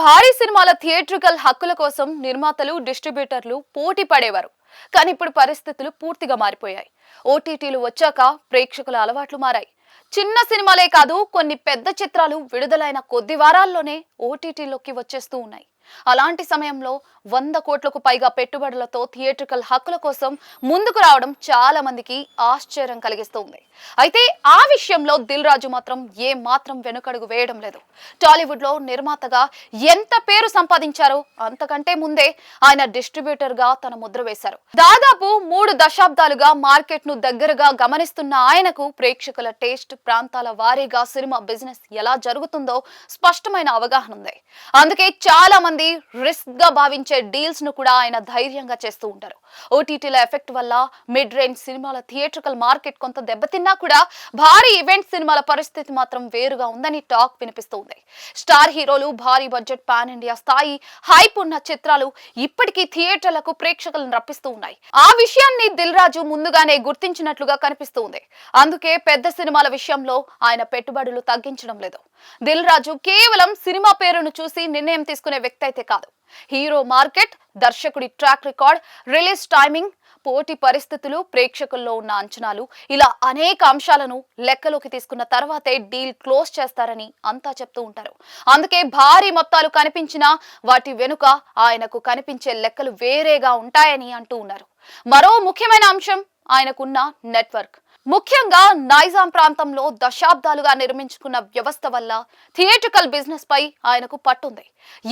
భారీ సినిమాల థియేట్రికల్ హక్కుల కోసం నిర్మాతలు, డిస్ట్రిబ్యూటర్లు పోటీ పడేవారు. కానీ ఇప్పుడు పరిస్థితులు పూర్తిగా మారిపోయాయి. ఓటీటీలు వచ్చాక ప్రేక్షకుల అలవాట్లు మారాయి. చిన్న సినిమాలే కాదు, కొన్ని పెద్ద చిత్రాలు విడుదలైన కొద్ది వారాల్లోనే ఓటీటీలోకి వచ్చేస్తూ ఉన్నాయి. అలాంటి సమయంలో 100 కోట్లకు పైగా పెట్టుబడులతో థియేట్రికల్ హక్కుల కోసం ముందుకు రావడం చాలా మందికి ఆశ్చర్యం కలిగిస్తుంది. అయితే ఆ విషయంలో దిల్ రాజు మాత్రం ఏ మాత్రం వెనుకడుగు వేయడం లేదు. టాలీవుడ్ లో నిర్మాతగా ఎంత పేరు సంపాదించారో అంతకంటే ముందే ఆయన డిస్ట్రిబ్యూటర్ గా తన ముద్ర వేశారు. దాదాపు 3 దశాబ్దాలుగా మార్కెట్ ను దగ్గరగా గమనిస్తున్న ఆయనకు ప్రేక్షకుల టేస్ట్, ప్రాంతాల వారీగా సినిమా బిజినెస్ ఎలా జరుగుతుందో స్పష్టమైన అవగాహన ఉంది. అందుకే చాలా మంది రిస్క్ గా భావించే డీల్స్ ను కూడా ఆయన ధైర్యంగా చేస్తూ ఉంటారు. ఓటీటీల ఎఫెక్ట్ వల్ల మిడ్ రేంజ్ సినిమాల థియేట్రికల్ మార్కెట్ కొంత దెబ్బతిన్నా కూడా భారీ ఈవెంట్ సినిమాల పరిస్థితి మాత్రం వేరుగా ఉందని టాక్ వినిపిస్తుంది. స్టార్ హీరోలు, భారీ బడ్జెట్, పాన్ ఇండియా స్థాయి హైప్ ఉన్న చిత్రాలు ఇప్పటికీ థియేటర్లకు ప్రేక్షకులను రప్పిస్తూ ఉన్నాయి. ఆ విషయాన్ని దిల్ రాజు ముందుగానే గుర్తించినట్లుగా కనిపిస్తుంది. అందుకే పెద్ద సినిమాల విషయంలో ఆయన పెట్టుబడులు తగ్గించడం లేదు. దిల్ రాజు కేవలం సినిమా పేరును చూసి నిర్ణయం తీసుకునే వ్యక్తి అయితే కాదు. హీరో మార్కెట్, దర్శకుడి ట్రాక్ రికార్డ్, రిలీజ్ టైమింగ్, పోటీ పరిస్థితులు, ప్రేక్షకుల్లో ఉన్న అంచనాలు, ఇలా అనేక అంశాలను లెక్కలోకి తీసుకున్న తర్వాతే డీల్ క్లోజ్ చేస్తారని అంతా చెప్తూ ఉంటారు. అందుకే భారీ మొత్తాలు కనిపించినా వాటి వెనుక ఆయనకు కనిపించే లెక్కలు వేరేగా ఉంటాయని అంటూ ఉన్నారు. మరో ముఖ్యమైన అంశం ఆయనకున్న నెట్వర్క్. ముఖ్యంగా నైజాం ప్రాంతంలో దశాబ్దాలుగా నిర్మించుకున్న వ్యవస్థ వల్ల థియేట్రికల్ బిజినెస్ పై ఆయనకు పట్టుంది.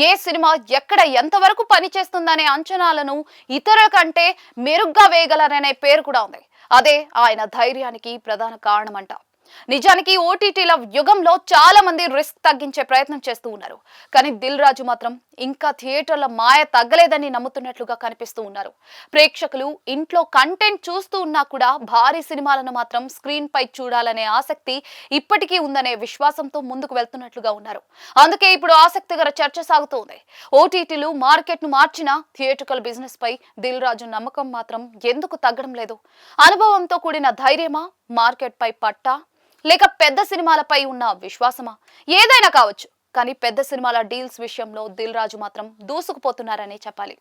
ఏ సినిమా ఎక్కడ ఎంతవరకు పనిచేస్తుందనే అంచనాలను ఇతరుల కంటే మెరుగ్గా వేయగలరనే పేరు కూడా ఉంది. అదే ఆయన ధైర్యానికి ప్రధాన కారణమంట. నిజానికి ఓటీటీల యుగంలో చాలా మంది రిస్క్ తగ్గించే ప్రయత్నం చేస్తూ ఉన్నారు. కానీ దిల్ రాజు మాత్రం ఇంకా థియేటర్ల మాయ తగ్గలేదని నమ్ముతున్నట్లుగా కనిపిస్తూ ఉన్నారు. ప్రేక్షకులు ఇంట్లో కంటెంట్ చూస్తూ ఉన్నా కూడా భారీ సినిమాలను మాత్రం స్క్రీన్ పై చూడాలనే ఆసక్తి ఇప్పటికీ ఉందనే విశ్వాసంతో ముందుకు వెళ్తున్నట్లుగా ఉన్నారు. అందుకే ఇప్పుడు ఆసక్తికర చర్చ సాగుతోంది. ఓటీటీలు మార్కెట్ ను మార్చిన థియేట్రికల్ బిజినెస్ పై దిల్ రాజు నమ్మకం మాత్రం ఎందుకు తగ్గడం లేదు? అనుభవంతో కూడిన ధైర్యమా, మార్కెట్ పై పట్టా, లేక పెద్ద సినిమాలపై ఉన్న విశ్వాసమా? ఏదైనా కావచ్చు, కానీ పెద్ద సినిమాల డీల్స్ విషయంలో దిల్ రాజు మాత్రం దూసుకుపోతున్నారని చెప్పాలి.